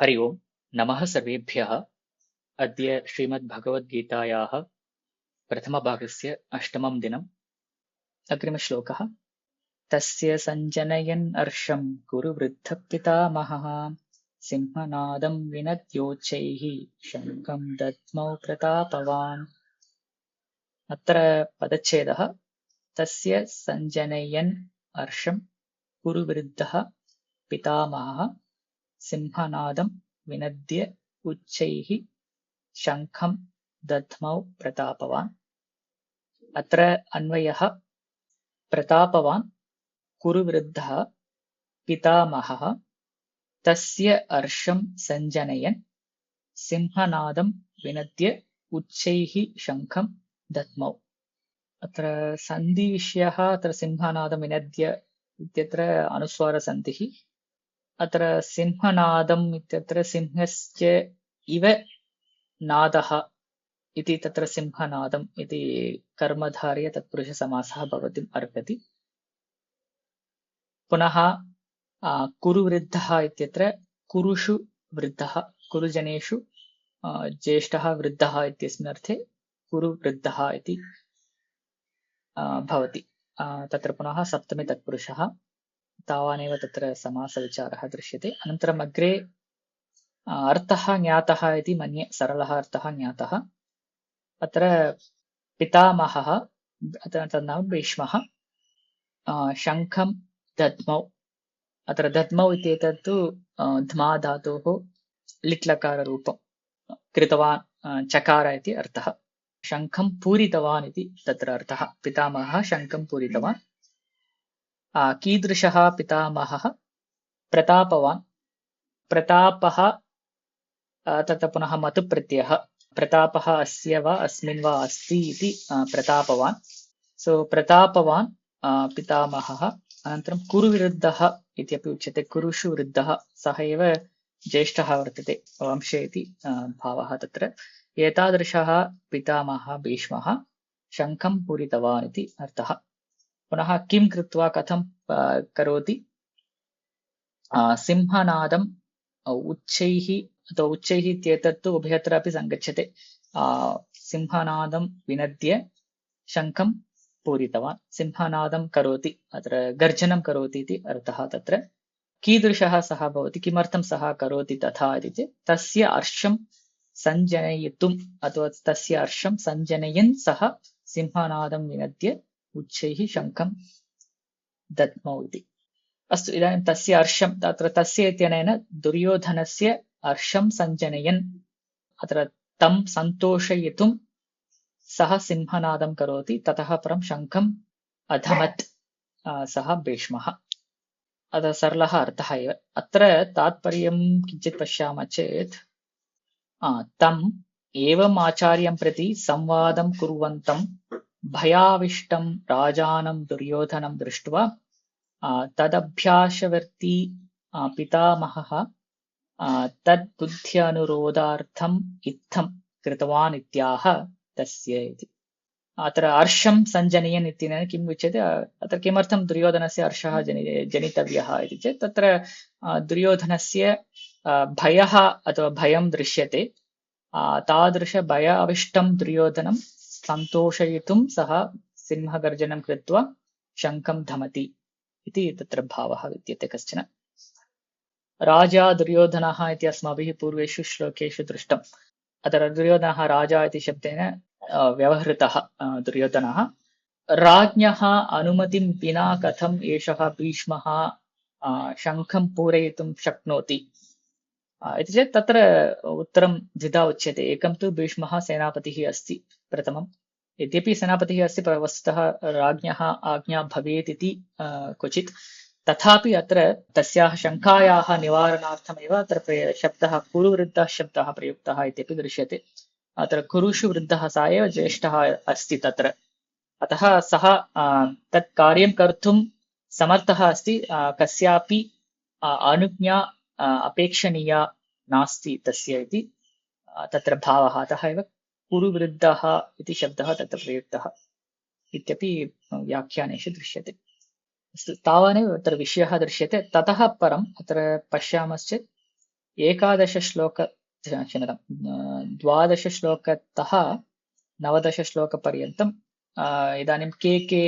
हरि ओम् नमः सर्वेभ्यः। अद्य श्रीमद्भगवद्गीतायाः प्रथमभागस्य अष्टमं दिनम्। अग्रिमश्लोकः। तस्य सञ्जनयन् अर्षं कुरु वृद्धपितामहः सिंहनादं विनद्योच्चैः शङ्खं दद्मौ प्रतापवान्। अत्र पदच्छेदः। तस्य सञ्जनयन् अर्षं कुरु वृद्धः पितामहः सिंहनादं विनद्य उच्चैः शङ्खं दद्मौ प्रतापवान्। अत्र अन्वयः। प्रतापवान् कुरुवृद्धः पितामहः तस्य अर्षं सञ्जनयन् सिंहनादं विनद्य उच्चैः शङ्खं दद्मौ। अत्र सन्धिविषयः। अत्र सिंहनादं विनद्य इत्यत्र अनुस्वारसन्धिः। अत्र सिंहनादम् इत्यत्र सिंहस्य इव नादः इति तत्र सिंहनादम् इति कर्मधारय तत्पुरुषसमासः भवितुम् अर्हति। पुनः कुरुवृद्धः इत्यत्र कुरुषु वृद्धः, कुरुजनेषु ज्येष्ठः वृद्धः इत्यस्मिन् अर्थे कुरुवृद्धः इति भवति। तत्र पुनः सप्तमी तत्पुरुषः, तावानेव तत्र समासविचारः दृश्यते। अनन्तरम् अग्रे अर्थः ज्ञातः इति मन्ये, सरलः अर्थः ज्ञातः। अत्र पितामहः तन्नाम भीष्मः शङ्खं दद्मौ। अत्र दद्मौ इत्येतत्तु ध्मा धातोः लिट्लकाररूपं कृतवान् चकार इति अर्थः। शङ्खं पूरितवान् इति तत्र अर्थः। पितामहः शङ्खं पूरितवान्। कीदृशः पितामहः? प्रतापवान्। प्रतापः तत्र पुनः मतु प्रत्ययः। प्रतापः अस्य वा अस्मिन् वा अस्ति इति प्रतापवान्। सो प्रतापवान् पितामहः। अनन्तरं कुरुवृद्धः इत्यपि उच्यते। कुरुषु वृद्धः, सः एव ज्येष्ठः वर्तते वंशे इति भावः तत्र। एतादृशः पितामहः भीष्मः शङ्खं पूरितवान् इति अर्थः। पुनः किं कृत्वा, कथं करोति? सिंहनादम् उच्चैः अथवा उच्चैः इत्येतत्तु उभयत्रापि सङ्गच्छते। सिंहनादं विनद्य शङ्खं पूरितवान्। सिंहनादं करोति, अत्र गर्जनं करोति इति अर्थः तत्र। कीदृशः सः भवति, किमर्थं सः करोति तथा इति चेत् तस्य अर्षं सञ्जनयितुम् अथवा तस्य अर्षं सञ्जनयन् सः सिंहनादं विनद्य उच्चैः शङ्खं दद्मौ इति। अस्तु, इदानीं तस्य अर्षं, तत्र तस्य इत्यनेन दुर्योधनस्य अर्षं सञ्जनयन्, अत्र तं सन्तोषयितुं सः सिंहनादं करोति। ततः परं शङ्खम् अधमत् सः भीष्मः। अतः सरलः अर्थः एव। अत्र तात्पर्यं किञ्चित् पश्यामः चेत् तम् एवम् आचार्यं प्रति संवादं कुर्वन्तं भयाविष्टं राजानं दुर्योधनं दृष्ट्वा तदभ्यासवर्ती पितामहः तद्बुद्ध्यनुरोधार्थम् इत्थं कृतवान् इत्याह तस्य इति। अत्र अर्षं सञ्जनयन् इत्यनेन किम् उच्यते? अत्र किमर्थं दुर्योधनस्य अर्षः जनितव्यः इति चेत् तत्र दुर्योधनस्य भयः अथवा भयं दृश्यते। तादृश भय अविष्टं दुर्योधनं सन्तोषयितुं सः सिंहगर्जनं कृत्वा शङ्खं धमति इति तत्र भावः विद्यते कश्चन। राजा दुर्योधनः इति अस्माभिः पूर्वेषु श्लोकेषु दृष्टम्। अत्र दुर्योधनः राजा इति शब्देन व्यवहृतः दुर्योधनः। राज्ञः अनुमतिं विना कथम् एषः भीष्मः शङ्खं पूरयितुं शक्नोति इति चेत् तत्र उत्तरं द्विधा उच्यते। एकं तु भीष्मः सेनापतिः अस्ति प्रथमं। यद्यपि सेनापतिः अस्ति, वस्तुतः राज्ञः आज्ञा भवेत् इति क्वचित्। तथापि अत्र तस्याः शङ्कायाः निवारणार्थमेव अत्र शब्दः कुरुवृद्धः शब्दः प्रयुक्तः इत्यपि दृश्यते। अत्र कुरुषु वृद्धः, सा एव ज्येष्ठः अस्ति तत्र। अतः सः तत् कार्यं कर्तुं समर्थः अस्ति। कस्यापि अनुज्ञा अपेक्षणीया नास्ति तस्य इति तत्र भावः। अतः एव कुरुवृद्धः इति शब्दः तत्र प्रयुक्तः इत्यपि व्याख्यानेषु दृश्यते। तावानेव अत्र विषयः दृश्यते। ततः परम् अत्र पश्यामश्चेत् एकादश श्लोक क्षम्यतां 12 श्लोकतः 19 श्लोकपर्यन्तं इदानीं के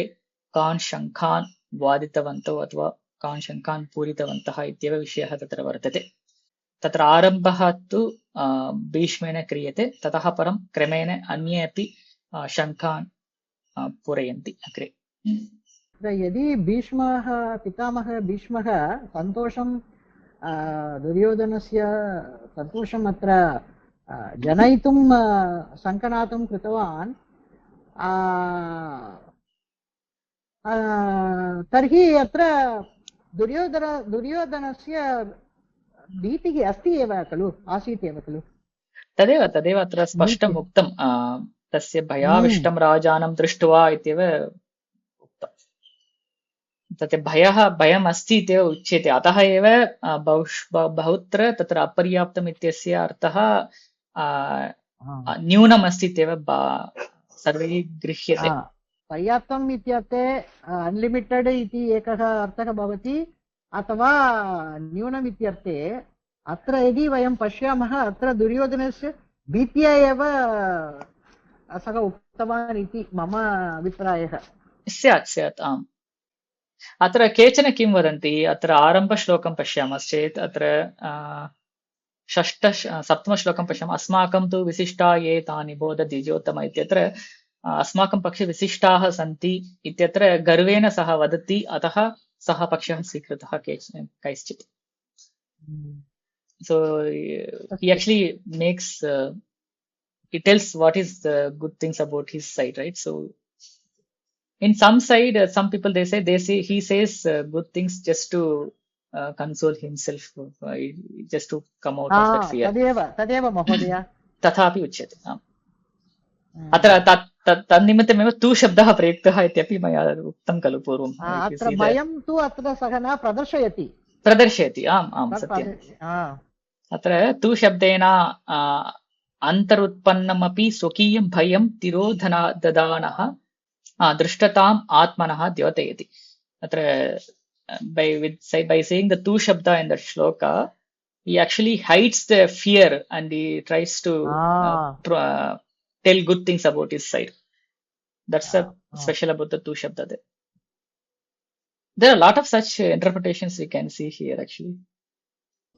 कान् शङ्खान् वादितवन्तौ अथवा कान् शङ्खान् पूरितवन्तः इत्येव विषयः तत्र वर्तते. तत्र आरम्भः तु भीष्मेण क्रियते, ततः परं क्रमेण अन्ये अपि शङ्खान् पूरयन्ति अग्रे. यदि भीष्मः पितामहः भीष्मः सन्तोषं दुर्योधनस्य सन्तोषम् अत्र जनयितुं शङ्खनादं कृतवान्, तर्हि अत्र दुर्योधनस्य भीतिः अस्ति एव खलु, आसीत् एव खलु. तदेव अत्र स्पष्टम् उक्तं, तस्य भयाविष्टं राजानं दृष्ट्वा इत्येव उक्तं. तत्र भयम् अस्ति इत्येव उच्यते. अतः एव बहुत्र तत्र अपर्याप्तम् इत्यस्य अर्थः न्यूनम् अस्ति इत्येव सर्वैः गृह्यते. पर्याप्तम् इत्यर्थे अनलिमिटेड इति एकः अर्थः भवति, अथवा न्यूनम् इत्यर्थे अत्र यदि वयं पश्यामः, अत्र दुर्योधनस्य भीत्या एव सः उक्तवान् इति मम अभिप्रायः. स्यात् आम्. अत्र केचन किं वदन्ति, अत्र आरम्भश्लोकं पश्यामश्चेत् अत्र 7मश्लोकं पश्यामः, अस्माकं तु विशिष्टा ये तानि बोध द्विजोत्तम इत्यत्र अस्माकं पक्षे विशिष्टाः सन्ति इत्यत्र गर्वेण सः वदति, अतः सः पक्षः स्वीकृतः कैश्चित्. So he actually makes he tells what is the good things about his side, right? So in some side, some people they say he says good things just to console himself, just to come out of that fear. तदेव महोदय तथापि उच्यते. अत्र तन्निमित्तमेव तु शब्दः प्रयुक्तः इत्यपि मया उक्तं खलु पूर्वं. अत्र भयं तु अत्र सः न प्रदर्शयति. आम् सत्यम्. अत्र तु शब्देन अन्तरुत्पन्नमपि स्वकीयं भयं तिरोधनाददानः दृष्टताम् आत्मनः द्योतयति. अत्र by saying the tu shabda in that shloka, he actually hides the fear and he tries to tell good things about his side. That's special about the tu shabda there. There are a lot of such interpretations we can see here actually.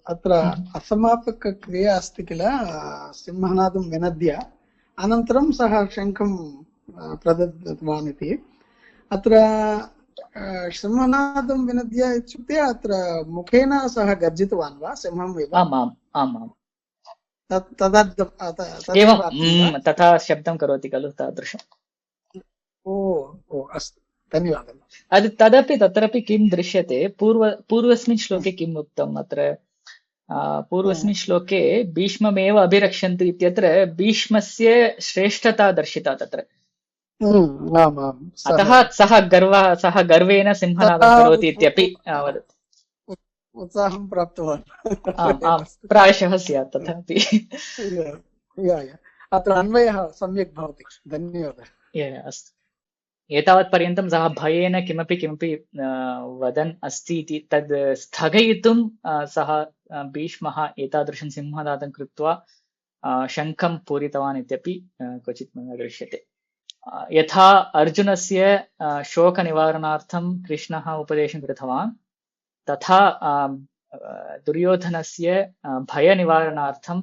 अत्र असमापकक्रिया अस्ति किल, सिंहनादं विनद्य अनन्तरं सः शङ्खं प्रदत्तवान् इति. अत्र सिंहनादं विनद्य इत्युक्ते अत्र मुखेन सः गर्जितवान् वा सिंहम् एव? आम्. एवं तथा शब्दं करोति खलु तादृशम्. अस्तु, धन्यवादः. तत्रापि किं दृश्यते, पूर्वस्मिन् श्लोके किम् उक्तम्, अत्र पूर्वस्मिन् श्लोके भीष्ममेव अभिरक्षन्तु इत्यत्र भीष्मस्य श्रेष्ठता दर्शिता तत्र. अतः सः गर्वेण सिंहनादं करोति इत्यपि वदति. उत्साहं प्राप्तवान्. प्रायशः स्यात् तथापि. अत्र अन्वयः सम्यक् भवति. धन्यवादः. अस्तु. एतावत् पर्यन्तं सः भयेन किमपि वदन् अस्ति इति तद् स्थगयितुं सः भीष्मः एतादृशं सिंहनादं कृत्वा शङ्खं पूरितवान् इत्यपि क्वचित् मया दृश्यते. यथा अर्जुनस्य शोकनिवारणार्थं कृष्णः उपदेशं कृतवान्, तथा दुर्योधनस्य भयनिवारणार्थं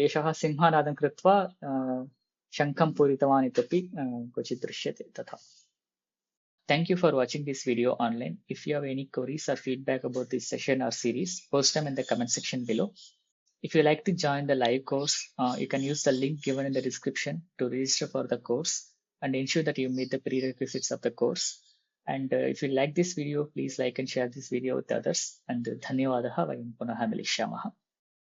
एषः सिंहनादं कृत्वा शङ्खं पूरितवान् इत्यपि क्वचित् दृश्यते तथा. Thank you for watching this video online. If you have any queries or feedback about this session or series, post them in the comment section below. If you like to join the live course, you can use the link given in the description to register for the course and ensure that you meet the prerequisites of the course. And if you like this video, please like and share this video with others. And dhanyawadaha vayam punaha milishyamah.